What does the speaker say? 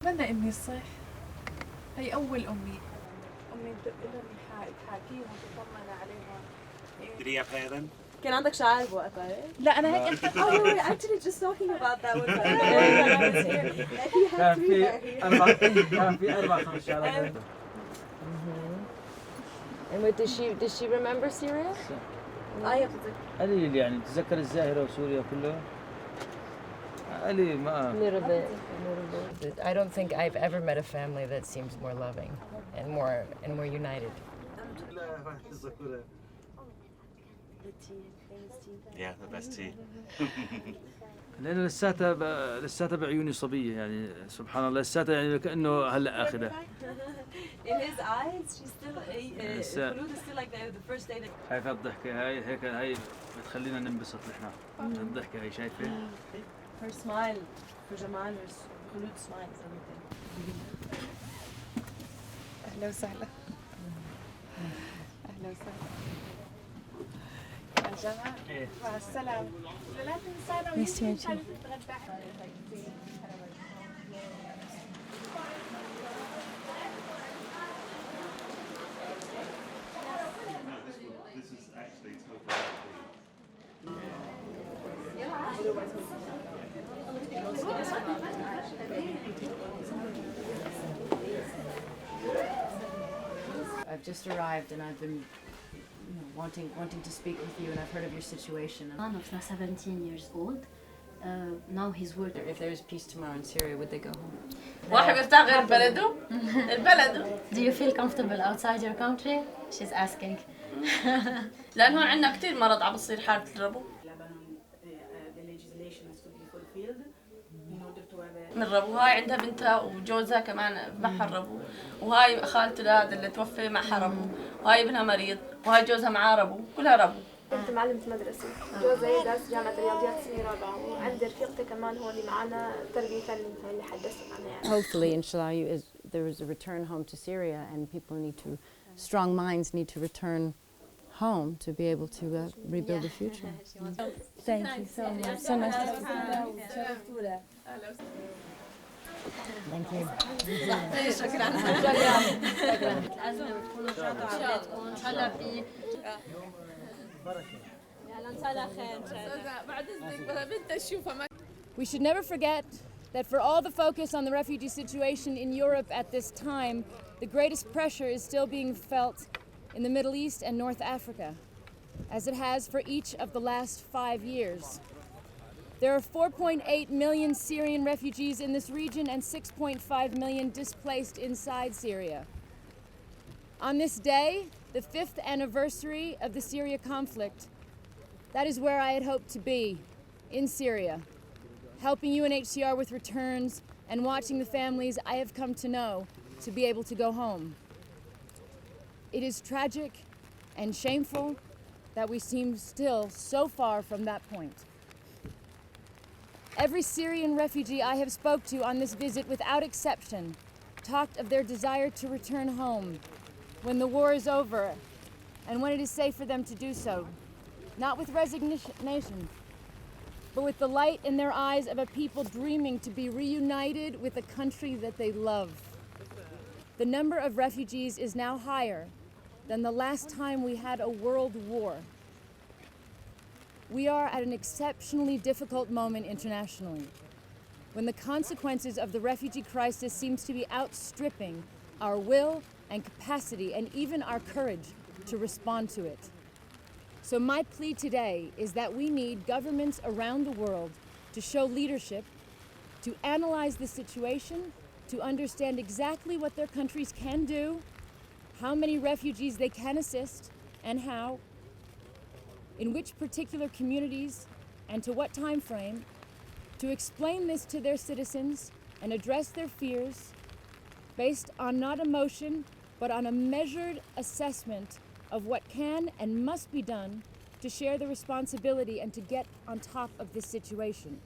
أتمنى إني الصح. هي أول أمي تدق لهم تحاكيهم تطمن عليهم. Did he have hair then? كان عندك شعر بوقتها إيه؟ لا أنا هيك Oh, we were actually just talking about that one time. He had three hair here. كان في أربع شعرات. And what did she remember Syria? هي بتتذكر. قليل يعني تذكر الزاهرة وسوريا كله. قليل ما. A little bit. I don't think I've ever met a family that seems more loving and more united. Yeah, the best tea. لأن لساتها بعيوني صبية يعني سبحان الله لساتها يعني كأنه هلا آخذها. In his eyes, she's still خلود is still like the first day that. هاي الضحكة هاي بتخلينا ننبسط نحن. الضحكة هاي شايفة؟ Her smile, her جمال, her خلود smile is everything. أهلا وسهلا. أهلا وسهلا. يا جماعة مع السلامة. لا تنسانا ونتغدى. I've just arrived and I've been wanting to speak with you and I've heard of your situation. Son of 17 years old. Now he's working. If there is peace tomorrow in Syria, would they go home? واحد بيرتاح غير بلده؟ البلد. Do you feel comfortable outside your country? She's asking. لأن هون عندنا كثير مرض عم بصير حالة الربو. من الربو هاي عندها بنتها وجوزها كمان معها الربو وهاي خالته هذا اللي توفى معها ربو وهاي ابنها مريض وهاي جوزها معاه ربو كلها ربو. كنت معلمة مدرسة جوزي درس جامعة الرياضيات سنة رابعة وعندي رفيقتي كمان هون معنا تربية فنية اللي حدثت عنها يعني. Hopefully, inshallah, there is a return home to Syria and people strong minds need to return home to be able to rebuild the future. Thank you so much. So nice to see you. Thank you. شكرا. لازم تكونوا شاطرين إن شاء الله في. We should never forget that for all the focus on the refugee situation in Europe at this time, the greatest pressure is still being felt in the Middle East and North Africa, as it has for each of the last 5 years. There are 4.8 million Syrian refugees in this region and 6.5 million displaced inside Syria. On this day, the 5th anniversary of the Syria conflict, that is where I had hoped to be, in Syria, helping UNHCR with returns and watching the families I have come to know to be able to go home. It is tragic and shameful that we seem still so far from that point. Every Syrian refugee I have spoke to on this visit, without exception, talked of their desire to return home when the war is over and when it is safe for them to do so, not with resignation, but with the light in their eyes of a people dreaming to be reunited with a country that they love. The number of refugees is now higher than the last time we had a world war. We are at an exceptionally difficult moment internationally, when the consequences of the refugee crisis seems to be outstripping our will and capacity and even our courage to respond to it. So my plea today is that we need governments around the world to show leadership, to analyze the situation, to understand exactly what their countries can do, how many refugees they can assist, and how, in which particular communities, and to what time frame, to explain this to their citizens and address their fears based on not emotion, but on a measured assessment of what can and must be done to share the responsibility and to get on top of this situation.